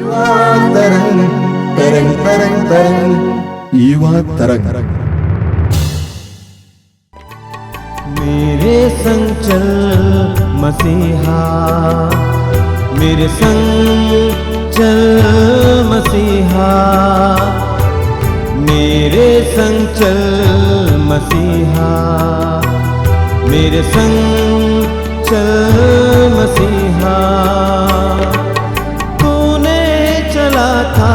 युवा तरंग तरंग तरंग तरंग युवा तरंग। मेरे संग चल मसीहा, मेरे संग चल मसीहा, मेरे संग चल मसीहा, मेरे संग चल मसीहा। तूने चला था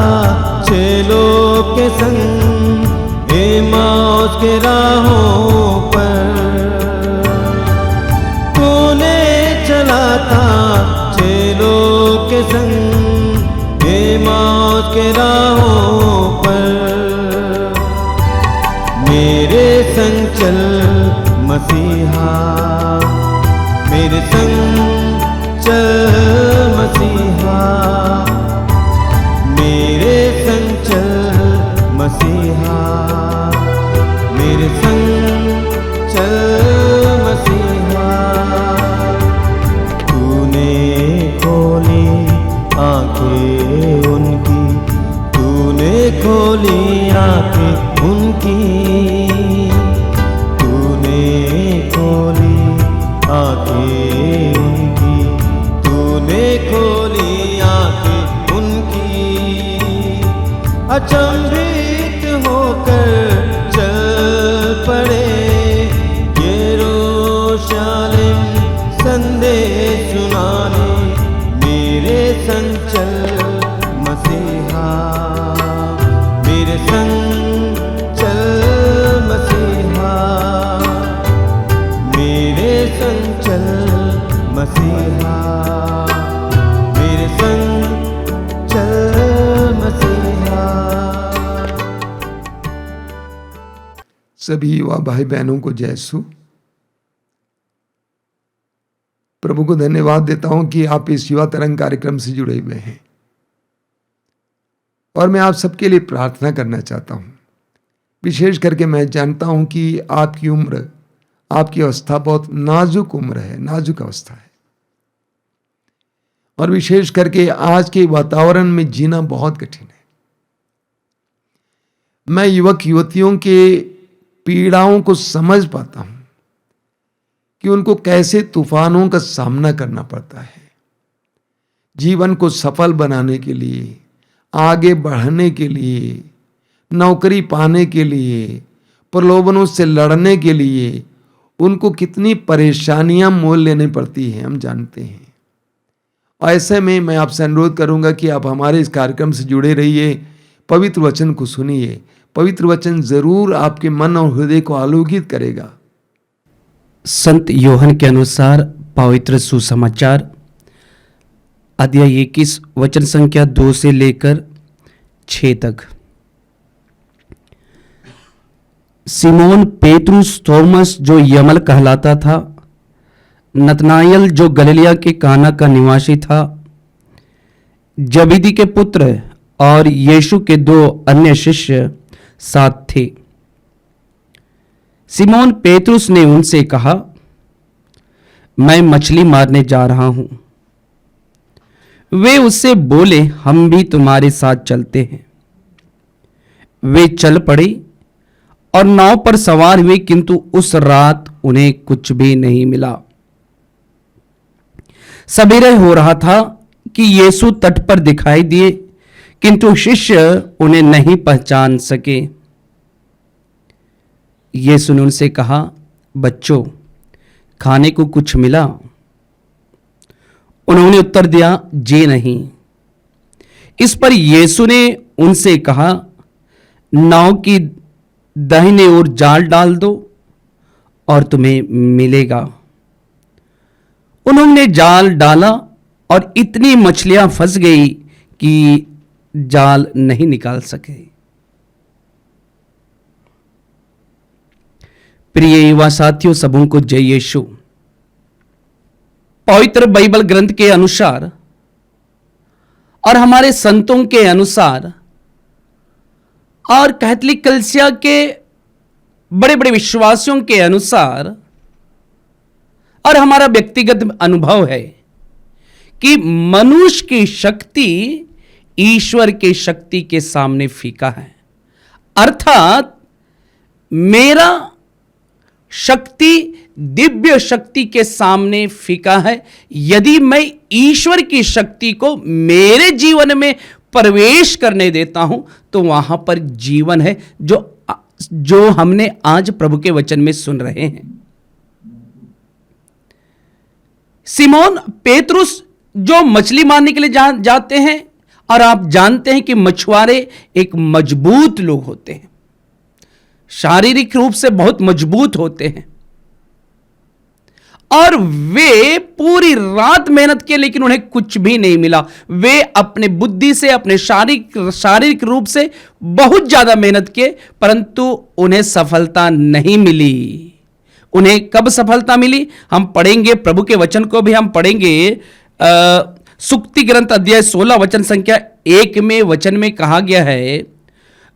चेलों के संग एमाउस के राहों पर, तूने चला था चेलों के संग एमाउस के राहों पर। मेरे संग चल मसीहा, मेरे संग चल मसीहा, मेरे संग चल मसीहा, मेरे संग चल मसीहा। तूने खोली आंखें उनकी, तूने खोली आंखें उनकी, तूने खोली आंखें उनकी, तूने खोली आंखें उनकी। अचंभित होकर चल पड़े यरूशलेम संदेश सुनाने। मेरे संग चल मसीहा, मेरे संग चल मसीहा, मेरे संग चल मसीहा, मेरे संग चल मसीहा। सभी युवा भाई बहनों को जय यीशु। प्रभु को धन्यवाद देता हूं कि आप इस युवा तरंग कार्यक्रम से जुड़े हुए हैं, और मैं आप सबके लिए प्रार्थना करना चाहता हूं। विशेष करके मैं जानता हूं कि आपकी उम्र, आपकी अवस्था बहुत नाजुक उम्र है, नाजुक अवस्था है, और विशेष करके आज के वातावरण में जीना बहुत कठिन है। मैं युवक युवतियों के पीड़ाओं को समझ पाता हूं कि उनको कैसे तूफानों का सामना करना पड़ता है। जीवन को सफल बनाने के लिए, आगे बढ़ने के लिए, नौकरी पाने के लिए, प्रलोभनों से लड़ने के लिए उनको कितनी परेशानियां मोल लेनी पड़ती हैं, हम जानते हैं। ऐसे में मैं आपसे अनुरोध करूंगा कि आप हमारे इस कार्यक्रम से जुड़े रहिए, पवित्र वचन को सुनिए। पवित्र वचन जरूर आपके मन और हृदय को आलोकित करेगा। संत यूहन्ना के अनुसार पवित्र सुसमाचार अध्याय 21 वचन संख्या 2 से लेकर 6 तक। सिमोन पेतरुस, थॉमस जो यमल कहलाता था, नतनाएल जो गलीलिया के काना का निवासी था, जबीदी के पुत्र और यीशु के 2 अन्य शिष्य साथ थे। सिमोन पेतरुस ने उनसे कहा, मैं मछली मारने जा रहा हूं। वे उससे बोले, हम भी तुम्हारे साथ चलते हैं। वे चल पड़े और नाव पर सवार हुए, किंतु उस रात उन्हें कुछ भी नहीं मिला। सवेरे हो रहा था कि यीशु तट पर दिखाई दिए, किंतु शिष्य उन्हें नहीं पहचान सके। यीशु ने उनसे कहा, बच्चों, खाने को कुछ मिला? उन्होंने उत्तर दिया, जी नहीं। इस पर यीशु ने उनसे कहा, नाव की दाहिने ओर जाल डाल दो और तुम्हें मिलेगा। उन्होंने जाल डाला और इतनी मछलियां फंस गई कि जाल नहीं निकाल सके। प्रिय युवा साथियों, सबों को जय यीशु। पवित्र बाइबल ग्रंथ के अनुसार और हमारे संतों के अनुसार और कैथोलिक कलीसिया के बड़े बड़े विश्वासियों के अनुसार और हमारा व्यक्तिगत अनुभव है कि मनुष्य की शक्ति ईश्वर की शक्ति के सामने फीका है। अर्थात मेरा शक्ति दिव्य शक्ति के सामने फीका है। यदि मैं ईश्वर की शक्ति को मेरे जीवन में प्रवेश करने देता हूं तो वहां पर जीवन है, जो हमने आज प्रभु के वचन में सुन रहे हैं। सिमोन पेतरुस जो मछली मारने के लिए जाते हैं, और आप जानते हैं कि मछुआरे एक मजबूत लोग होते हैं, शारीरिक रूप से बहुत मजबूत होते हैं, और वे पूरी रात मेहनत किए लेकिन उन्हें कुछ भी नहीं मिला। वे अपने बुद्धि से, अपने शारीरिक रूप से बहुत ज्यादा मेहनत किए, परंतु उन्हें सफलता नहीं मिली। उन्हें कब सफलता मिली? हम पढ़ेंगे, प्रभु के वचन को भी हम पढ़ेंगे। सुक्ति ग्रंथ अध्याय 16 वचन संख्या 1 में वचन में कहा गया है,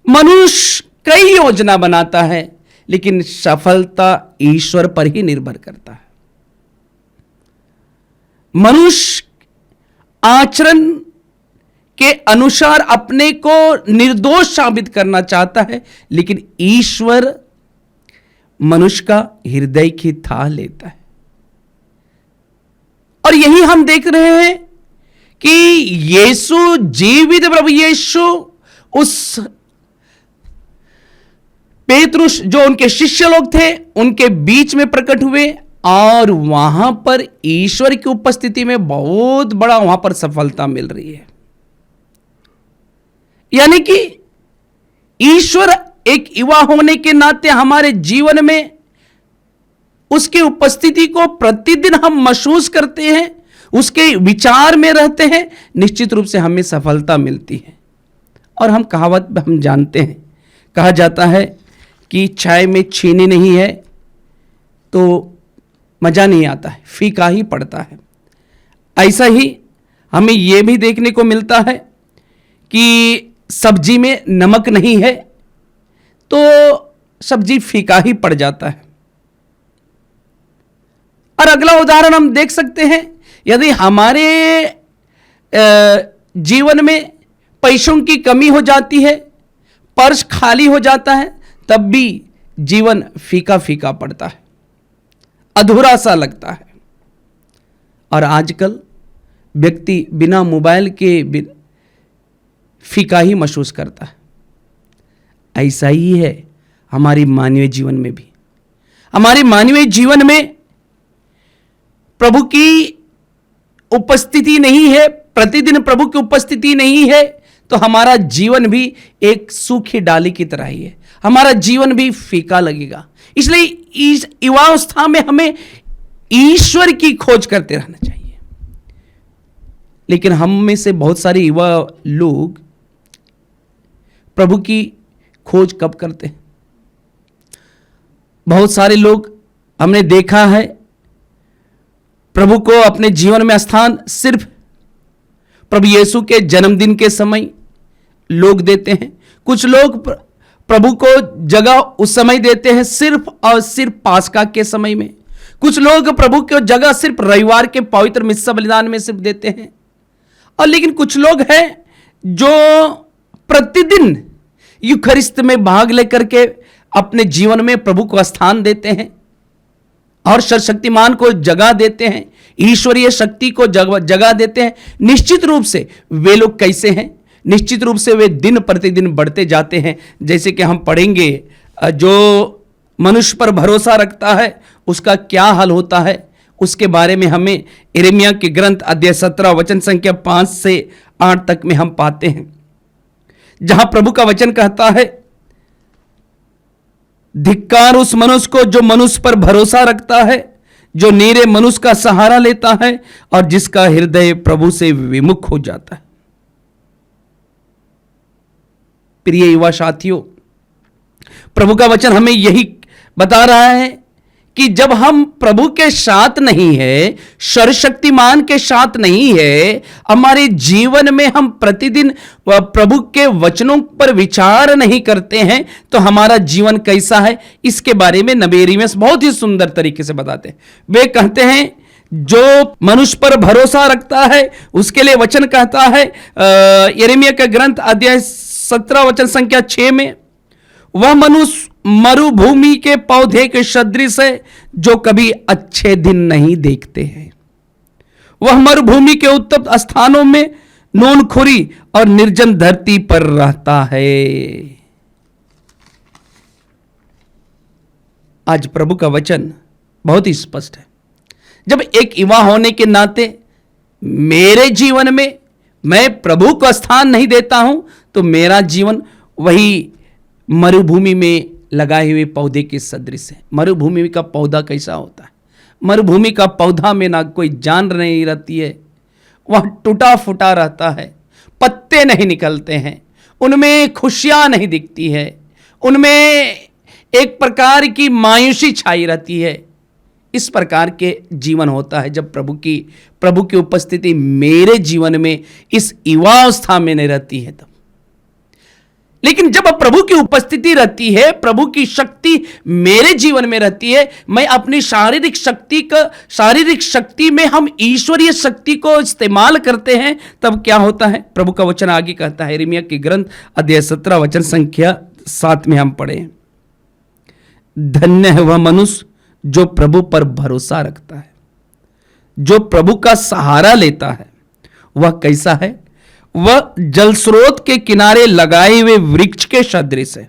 मनुष्य कई योजना बनाता है लेकिन सफलता ईश्वर पर ही निर्भर करता है। मनुष्य आचरण के अनुसार अपने को निर्दोष साबित करना चाहता है, लेकिन ईश्वर मनुष्य का हृदय की थाह लेता है। और यही हम देख रहे हैं कि यीशु, जीवित प्रभु यीशु उस पेतरुस जो उनके शिष्य लोग थे उनके बीच में प्रकट हुए, और वहां पर ईश्वर की उपस्थिति में बहुत बड़ा वहां पर सफलता मिल रही है। यानी कि ईश्वर एक युवा होने के नाते हमारे जीवन में उसकी उपस्थिति को प्रतिदिन हम महसूस करते हैं, उसके विचार में रहते हैं, निश्चित रूप से हमें सफलता मिलती है। और हम कहावत हम जानते हैं, कहा जाता है कि चाय में चीनी नहीं है तो मजा नहीं आता है, फीका ही पड़ता है। ऐसा ही हमें यह भी देखने को मिलता है कि सब्जी में नमक नहीं है तो सब्जी फीका ही पड़ जाता है। और अगला उदाहरण हम देख सकते हैं, यदि हमारे जीवन में पैसों की कमी हो जाती है, पर्स खाली हो जाता है, तब भी जीवन फीका फीका पड़ता है, अधूरा सा लगता है। और आजकल व्यक्ति बिना मोबाइल के फीका ही महसूस करता है। ऐसा ही है हमारी मानवीय जीवन में भी। हमारे मानवीय जीवन में प्रभु की उपस्थिति नहीं है, प्रतिदिन प्रभु की उपस्थिति नहीं है, तो हमारा जीवन भी एक सूखी डाली की तरह ही है, हमारा जीवन भी फीका लगेगा। इसलिए इस युवावस्था में हमें ईश्वर की खोज करते रहना चाहिए। लेकिन हम में से बहुत सारे युवा लोग प्रभु की खोज कब करते हैं? बहुत सारे लोग हमने देखा है प्रभु को अपने जीवन में स्थान सिर्फ प्रभु यीशु के जन्मदिन के समय लोग देते हैं। कुछ लोग प्रभु को जगह उस समय देते हैं सिर्फ और सिर्फ पास्का के समय में। कुछ लोग प्रभु को जगह सिर्फ रविवार के पवित्र मिस्सा बलिदान में सिर्फ देते हैं। और लेकिन कुछ लोग हैं जो प्रतिदिन यूखरिस्त में भाग लेकर के अपने जीवन में प्रभु को स्थान देते हैं और सर्वशक्तिमान को जगह देते हैं, ईश्वरीय शक्ति को जगह देते हैं। निश्चित रूप से वे लोग कैसे हैं? निश्चित रूप से वे दिन प्रतिदिन बढ़ते जाते हैं। जैसे कि हम पढ़ेंगे, जो मनुष्य पर भरोसा रखता है उसका क्या हाल होता है, उसके बारे में हमें यिर्मयाह के ग्रंथ अध्याय 17 वचन संख्या 5 से 8 तक में हम पाते हैं, जहां प्रभु का वचन कहता है, धिक्कार उस मनुष्य को जो मनुष्य पर भरोसा रखता है, जो नीरे मनुष्य का सहारा लेता है और जिसका हृदय प्रभु से विमुख हो जाता है। प्रिय युवा साथियों, प्रभु का वचन हमें यही बता रहा है कि जब हम प्रभु के साथ नहीं है, सर्वशक्तिमान के साथ नहीं है, हमारे जीवन में हम प्रतिदिन प्रभु के वचनों पर विचार नहीं करते हैं, तो हमारा जीवन कैसा है, इसके बारे में नबी यिर्मयाह बहुत ही सुंदर तरीके से बताते हैं। वे कहते हैं, जो मनुष्य पर भरोसा रखता है उसके लिए वचन कहता है यिर्मयाह का ग्रंथ अध्याय 17 वचन संख्या 6 में, वह मनुष्य मरुभूमि के पौधे के सदृश है जो कभी अच्छे दिन नहीं देखते हैं। वह मरुभूमि के उत्तप्त स्थानों में नूनखुरी और निर्जन धरती पर रहता है। आज प्रभु का वचन बहुत ही स्पष्ट है। जब एक युवा होने के नाते मेरे जीवन में मैं प्रभु को स्थान नहीं देता हूं तो मेरा जीवन वही मरुभूमि में लगाए हुए पौधे के सदृश है। मरुभूमि का पौधा कैसा होता है? मरुभूमि का पौधा में ना कोई जान नहीं रहती है, वह टूटा फूटा रहता है, पत्ते नहीं निकलते हैं, उनमें खुशियां नहीं दिखती है, उनमें एक प्रकार की मायूसी छाई रहती है। इस प्रकार के जीवन होता है जब प्रभु की उपस्थिति मेरे जीवन में इस युवावस्था में नहीं रहती है तब। लेकिन जब प्रभु की उपस्थिति रहती है, प्रभु की शक्ति मेरे जीवन में रहती है, मैं अपनी शारीरिक शक्ति में हम ईश्वरीय शक्ति को इस्तेमाल करते हैं, तब क्या होता है? प्रभु का वचन आगे कहता है, यिर्मयाह के ग्रंथ अध्याय 17 वचन संख्या 7 में हम पढ़े, धन्य है वह मनुष्य जो प्रभु पर भरोसा रखता है, जो प्रभु का सहारा लेता है। वह कैसा है? वह जल स्रोत के किनारे लगाए हुए वृक्ष के सदृश है,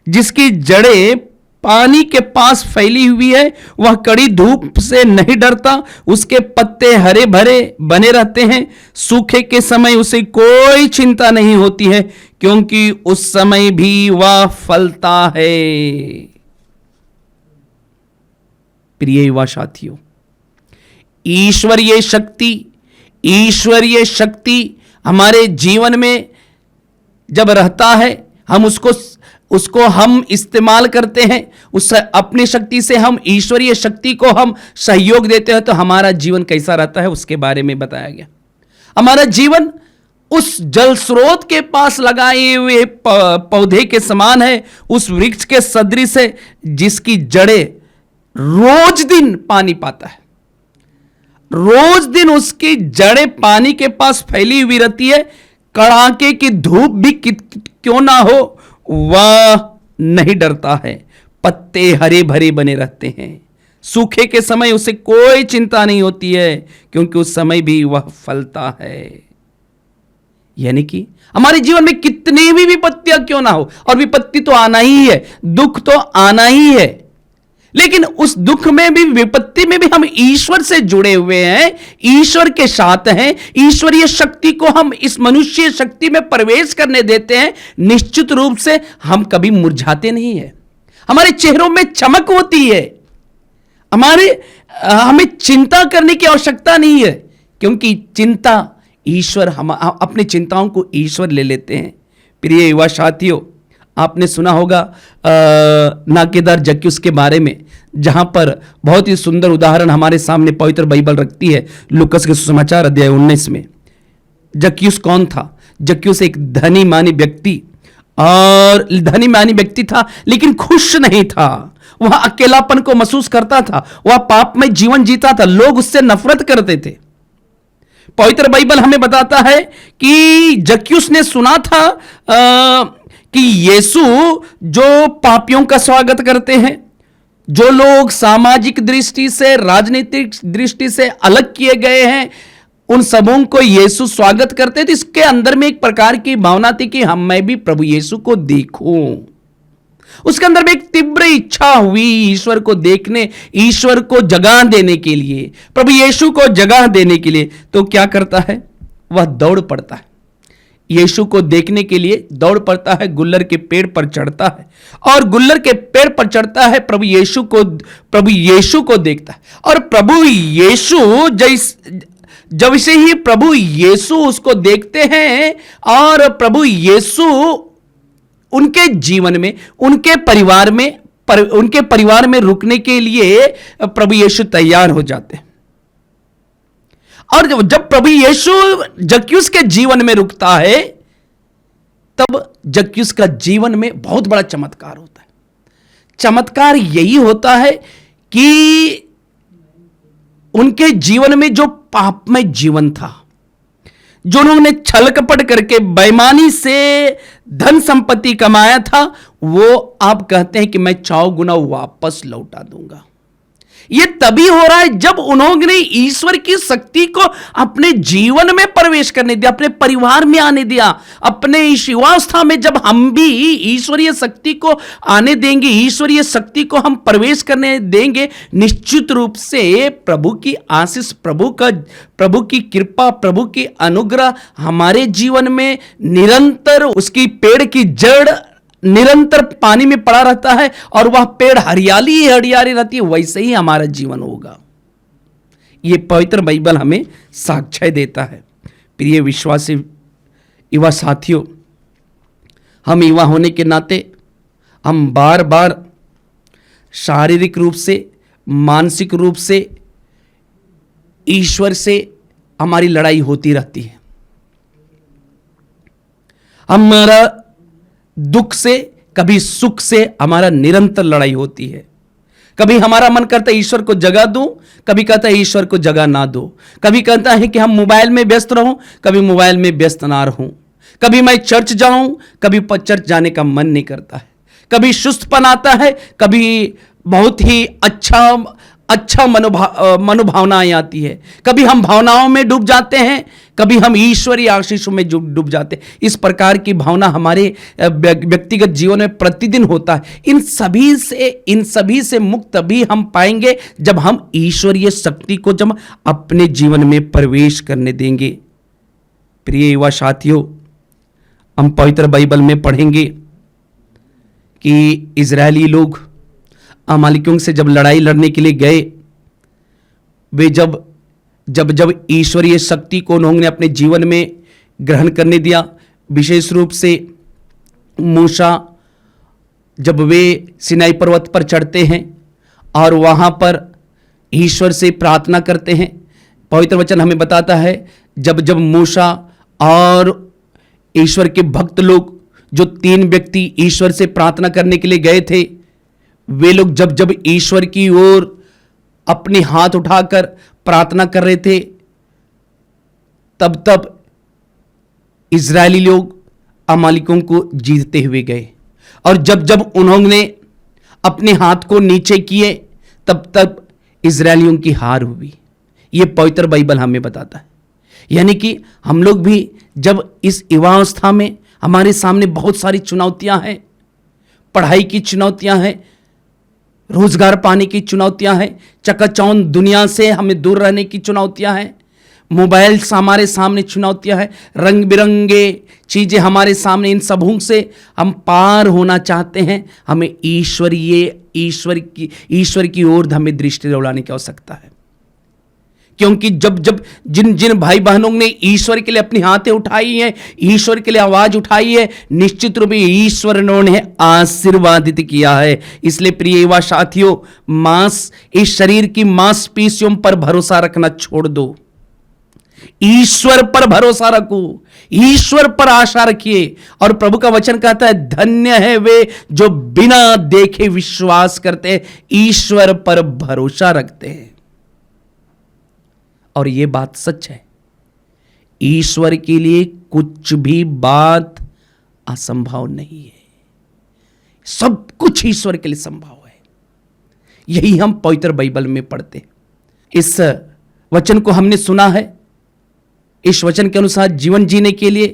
जिसकी जड़ें पानी के पास फैली हुई है। वह कड़ी धूप से नहीं डरता, उसके पत्ते हरे भरे बने रहते हैं। सूखे के समय उसे कोई चिंता नहीं होती है, क्योंकि उस समय भी वह फलता है। प्रिय युवा साथियों, ईश्वरीय शक्ति हमारे जीवन में जब रहता है, हम उसको हम इस्तेमाल करते हैं, उस अपनी शक्ति से हम ईश्वरीय शक्ति को हम सहयोग देते हैं, तो हमारा जीवन कैसा रहता है उसके बारे में बताया गया। हमारा जीवन उस जल स्रोत के पास लगाए हुए पौधे के समान है, उस वृक्ष के सदृश है, जिसकी जड़ें रोज दिन पानी पाता है। रोज दिन उसकी जड़ें पानी के पास फैली हुई रहती है। कड़ाके की धूप भी क्यों ना हो, वह नहीं डरता है। पत्ते हरे भरे बने रहते हैं। सूखे के समय उसे कोई चिंता नहीं होती है, क्योंकि उस समय भी वह फलता है। यानी कि हमारे जीवन में कितनी भी विपत्तियां क्यों ना हो, और विपत्ति तो आना ही है, दुख तो आना ही है, लेकिन उस दुख में भी, विपत्ति में भी हम ईश्वर से जुड़े हुए हैं, ईश्वर के साथ हैं। ईश्वरीय शक्ति को हम इस मनुष्य शक्ति में प्रवेश करने देते हैं, निश्चित रूप से हम कभी मुरझाते नहीं हैं। हमारे चेहरों में चमक होती है। हमें चिंता करने की आवश्यकता नहीं है, क्योंकि चिंता ईश्वर, हम अपनी चिंताओं को ईश्वर ले लेते हैं। प्रिय युवा साथियों, आपने सुना होगा नाकेदार जक्यूस के बारे में, जहां पर बहुत ही सुंदर उदाहरण हमारे सामने पवित्र बाइबल रखती है। लूकस के सुसमाचार अध्याय 19 में जक्यूस कौन था? जक्यूस एक धनी मानी व्यक्ति था, लेकिन खुश नहीं था। वह अकेलापन को महसूस करता था, वह पाप में जीवन जीता था, लोग उससे नफरत करते थे। पवित्र बाइबल हमें बताता है कि जक्यूस ने सुना था कि यीशु जो पापियों का स्वागत करते हैं, जो लोग सामाजिक दृष्टि से, राजनीतिक दृष्टि से अलग किए गए हैं, उन सबों को यीशु स्वागत करते थे। इसके अंदर में एक प्रकार की भावना थी कि मैं भी प्रभु यीशु को देखूं। उसके अंदर में एक तीव्र इच्छा हुई ईश्वर को देखने, ईश्वर को जगह देने के लिए, प्रभु यीशु को जगह देने के लिए। तो क्या करता है? वह दौड़ पड़ता है, यीशु को देखने के लिए दौड़ पड़ता है, गुल्लर के पेड़ पर चढ़ता है, और गुल्लर के पेड़ पर चढ़ता है, प्रभु यीशु को देखता है। और प्रभु यीशु जब से ही प्रभु यीशु उसको देखते हैं, और प्रभु यीशु उनके जीवन में, उनके परिवार में रुकने के लिए प्रभु यीशु तैयार हो जाते हैं। और जब प्रभु यीशु जक्यूस के जीवन में रुकता है, तब जक्यूस का जीवन में बहुत बड़ा चमत्कार होता है। चमत्कार यही होता है कि उनके जीवन में जो पापमय जीवन था, जो उन्होंने छल कपट करके बेईमानी से धन संपत्ति कमाया था, वो आप कहते हैं कि मैं 100 गुना वापस लौटा दूंगा। ये तभी हो रहा है जब उन्होंने ईश्वर की शक्ति को अपने जीवन में प्रवेश करने दिया, अपने परिवार में आने दिया। अपने इस युवावस्था में जब हम भी ईश्वरीय शक्ति को आने देंगे, ईश्वरीय शक्ति को हम प्रवेश करने देंगे, निश्चित रूप से प्रभु की आशीष, प्रभु की कृपा, प्रभु की अनुग्रह हमारे जीवन में निरंतर, उसकी पेड़ की जड़ निरंतर पानी में पड़ा रहता है और वह पेड़ हरियाली ही हरियाली रहती है, वैसे ही हमारा जीवन होगा। यह पवित्र बाइबल हमें साक्ष्य देता है। प्रिय विश्वासी युवा साथियों, हम युवा होने के नाते हम बार बार शारीरिक रूप से, मानसिक रूप से ईश्वर से हमारी लड़ाई होती रहती है। हमारा दुख से, कभी सुख से हमारा निरंतर लड़ाई होती है। कभी हमारा मन करता है ईश्वर को जगह दूं, कभी कहता है ईश्वर को जगह ना दो। कभी कहता है कि हम मोबाइल में व्यस्त रहूं, कभी मोबाइल में व्यस्त ना रहूं। कभी मैं चर्च जाऊं, कभी चर्च जाने का मन नहीं करता है। कभी सुस्तपन आता है, कभी बहुत ही अच्छा मनोभावनाएं आती है। कभी हम भावनाओं में डूब जाते हैं, कभी हम ईश्वरीय आशीषों में डूब जाते हैं। इस प्रकार की भावना हमारे व्यक्तिगत जीवन में प्रतिदिन होता है। इन सभी से मुक्त भी हम पाएंगे जब हम ईश्वरीय शक्ति को जब अपने जीवन में प्रवेश करने देंगे। प्रिय युवा साथियों, हम पवित्र बाइबल में पढ़ेंगे कि इजरायली लोग अमालेकियों से जब लड़ाई लड़ने के लिए गए, वे जब ईश्वरीय शक्ति को उन्होंने अपने जीवन में ग्रहण करने दिया, विशेष रूप से मूसा जब वे सिनाई पर्वत पर चढ़ते हैं और वहां पर ईश्वर से प्रार्थना करते हैं, पवित्र वचन हमें बताता है जब मूसा और ईश्वर के भक्त लोग, जो 3 व्यक्ति ईश्वर से प्रार्थना करने के लिए गए थे, वे लोग जब ईश्वर की ओर अपने हाथ उठाकर प्रार्थना कर रहे थे, तब इजरायली लोग अमालेकियों को जीतते हुए गए। और जब उन्होंने अपने हाथ को नीचे किए, तब इजरायलियों की हार हुई। यह पवित्र बाइबल हमें बताता है। यानी कि हम लोग भी जब इस युवावस्था में, हमारे सामने बहुत सारी चुनौतियां हैं, पढ़ाई की चुनौतियां हैं, रोजगार पाने की चुनौतियां हैं, चकाचौंध दुनिया से हमें दूर रहने की चुनौतियां हैं, मोबाइल हमारे सामने चुनौतियां हैं, रंग बिरंगे चीजें हमारे सामने, इन सबों से हम पार होना चाहते हैं। हमें ईश्वर की ओर हमें दृष्टि दौड़ाने की आवश्यकता है। क्योंकि जब जिन भाई बहनों ने ईश्वर के लिए अपनी हाथें उठाई हैं, ईश्वर के लिए आवाज उठाई है, निश्चित रूप से ईश्वर ने उन्हें आशीर्वादित किया है। इसलिए प्रिय युवा साथियों, इस शरीर की मांसपेशियों पर भरोसा रखना छोड़ दो, ईश्वर पर भरोसा रखो, ईश्वर पर आशा रखिए। और प्रभु का वचन कहता है, धन्य है वे जो बिना देखे विश्वास करते हैं, ईश्वर पर भरोसा रखते हैं। और यह बात सच है, ईश्वर के लिए कुछ भी बात असंभव नहीं है। सब कुछ ईश्वर के लिए संभव है। यही हम पवित्र बाइबल में पढ़ते हैं। इस वचन को हमने सुना है, इस वचन के अनुसार जीवन जीने के लिए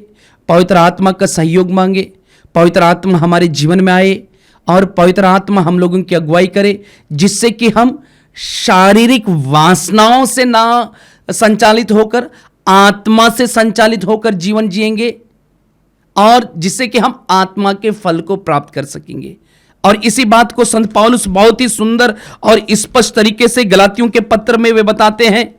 पवित्र आत्मा का सहयोग मांगे, पवित्र आत्मा हमारे जीवन में आए और पवित्र आत्मा हम लोगों की अगुवाई करे, जिससे कि हम शारीरिक वासनाओं से ना संचालित होकर आत्मा से संचालित होकर जीवन जिएंगे, और जिससे कि हम आत्मा के फल को प्राप्त कर सकेंगे। और इसी बात को संत पौलुस बहुत ही सुंदर और स्पष्ट तरीके से गलातियों के पत्र में वे बताते हैं।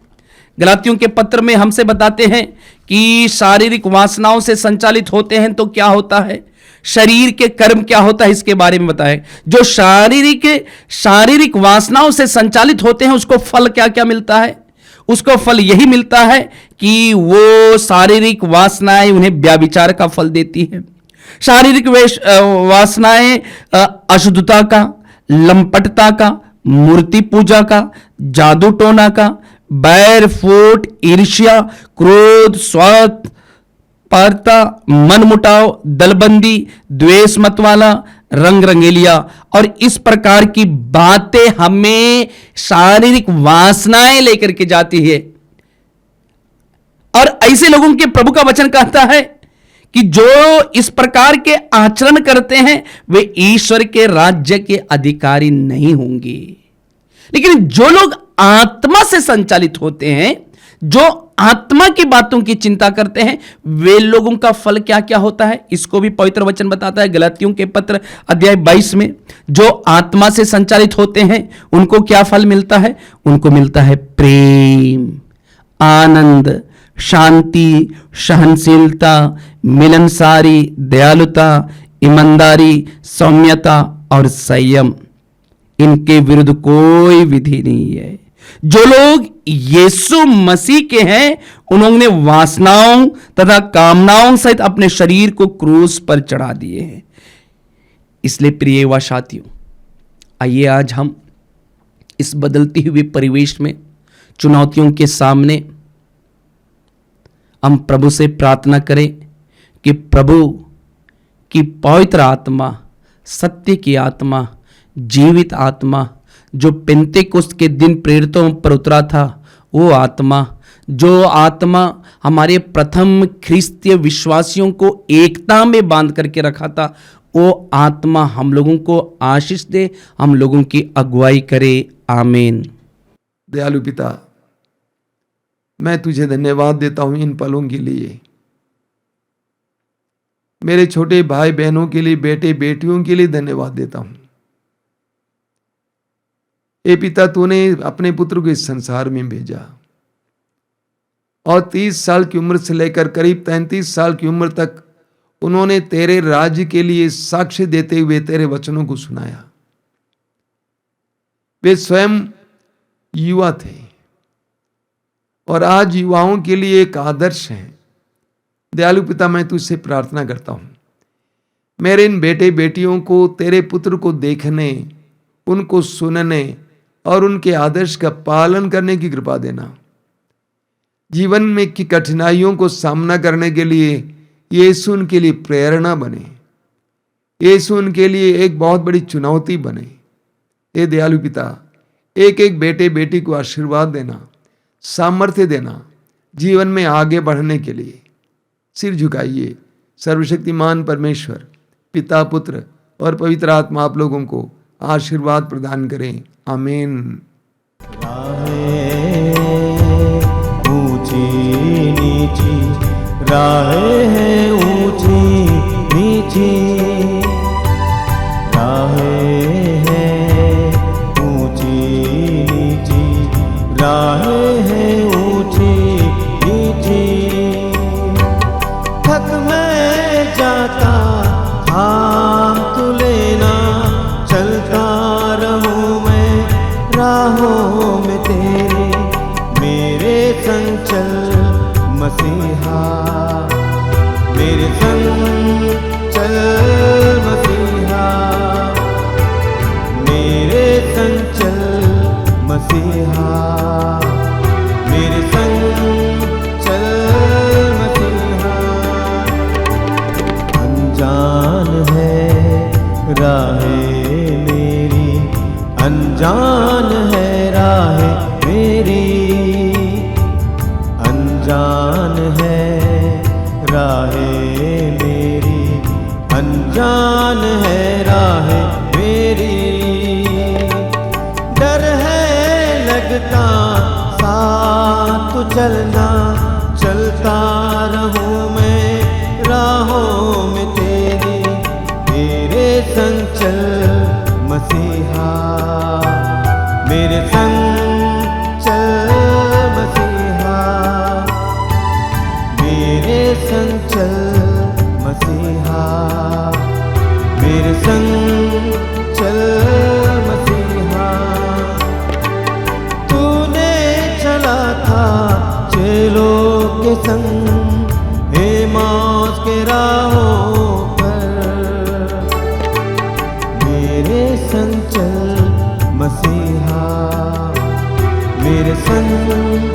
गलातियों के पत्र में हमसे बताते हैं कि शारीरिक वासनाओं से संचालित होते हैं तो क्या होता है, शरीर के कर्म क्या होता है, इसके बारे में बताएं। जो शारीरिक वासनाओं से संचालित होते हैं, उसको फल क्या क्या मिलता है? उसको फल यही मिलता है कि वो शारीरिक वासनाएं उन्हें व्यभिचार का फल देती है। शारीरिक वासनाएं अशुद्धता का, लंपटता का, मूर्ति पूजा का, जादू टोना का, बैर, फूट, ईर्ष्या, क्रोध, स्वार्थ, पारता, मनमुटाव, दलबंदी, द्वेष मत वाला, रंग रंगेलिया और इस प्रकार की बातें हमें शारीरिक वासनाएं लेकर के जाती है। और ऐसे लोगों के प्रभु का वचन कहता है कि जो इस प्रकार के आचरण करते हैं वे ईश्वर के राज्य के अधिकारी नहीं होंगे। लेकिन जो लोग आत्मा से संचालित होते हैं, जो आत्मा की बातों की चिंता करते हैं, वे लोगों का फल क्या क्या होता है, इसको भी पवित्र वचन बताता है। गलातियों के पत्र अध्याय 22 में जो आत्मा से संचालित होते हैं उनको क्या फल मिलता है? उनको मिलता है प्रेम, आनंद, शांति, सहनशीलता, मिलनसारी, दयालुता, ईमानदारी, सौम्यता और संयम। इनके विरुद्ध कोई विधि नहीं है। जो लोग यीशु मसीह के हैं उन्होंने वासनाओं तथा कामनाओं सहित अपने शरीर को क्रूस पर चढ़ा दिए हैं। इसलिए प्रिय युवा साथियों, आइए आज हम इस बदलती हुए परिवेश में, चुनौतियों के सामने हम प्रभु से प्रार्थना करें कि प्रभु की पवित्र आत्मा, सत्य की आत्मा, जीवित आत्मा जो पेंतेकोस्त के दिन प्रेरितों पर उतरा था, वो आत्मा, जो आत्मा हमारे प्रथम ख्रिस्तीय विश्वासियों को एकता में बांध करके रखा था, वो आत्मा हम लोगों को आशीष दे, हम लोगों की अगुवाई करे। आमीन। दयालु पिता, मैं तुझे धन्यवाद देता हूं इन पलों के लिए, मेरे छोटे भाई बहनों के लिए, बेटे बेटियों के लिए धन्यवाद देता हूं। ए पिता, तूने अपने पुत्र को इस संसार में भेजा और 30 साल की उम्र से लेकर करीब 33 साल की उम्र तक उन्होंने तेरे राज्य के लिए साक्ष्य देते हुए तेरे वचनों को सुनाया। वे स्वयं युवा थे और आज युवाओं के लिए एक आदर्श हैं। दयालु पिता, मैं तुझसे प्रार्थना करता हूं, मेरे इन बेटे बेटियों को तेरे पुत्र को देखने, उनको सुनने और उनके आदर्श का पालन करने की कृपा देना। जीवन में की कठिनाइयों को सामना करने के लिए यीशु उनके लिए प्रेरणा बने, यीशु उनके लिए एक बहुत बड़ी चुनौती बने। हे दयालु पिता, एक एक बेटे बेटी को आशीर्वाद देना, सामर्थ्य देना, जीवन में आगे बढ़ने के लिए। सिर झुकाइए। सर्वशक्तिमान परमेश्वर, पिता, पुत्र और पवित्र आत्मा आप लोगों को आशीर्वाद प्रदान करें। आमीन। राहें ऊंची नीची, राहें हैं ऊंची नीची, राहें हैं ऊंची नीची, राहें हैं ऊंची नीची। थक मैं जाता थाम तू लेना, चलता रहूं मैं राहों में तेरे, मेरे संग चल मसीहा, मेरे संग चल मसीहा, मेरे संग चल मसीहा, मेरे संग चल मसीहा। अनजान है राहें मेरी, अनजान है राहें मेरी, अनजान है राहें मेरी, अनजान है राहें मेरी। डर है लगता साथ तो चलना, चलता रहूं मैं राहों में तेरी, मेरे संग चल मसीहा, मेरे संग चल मसीहा, मेरे संग चल मसीहा, मेरे संग चल मसीहा। तूने चला था चलो संग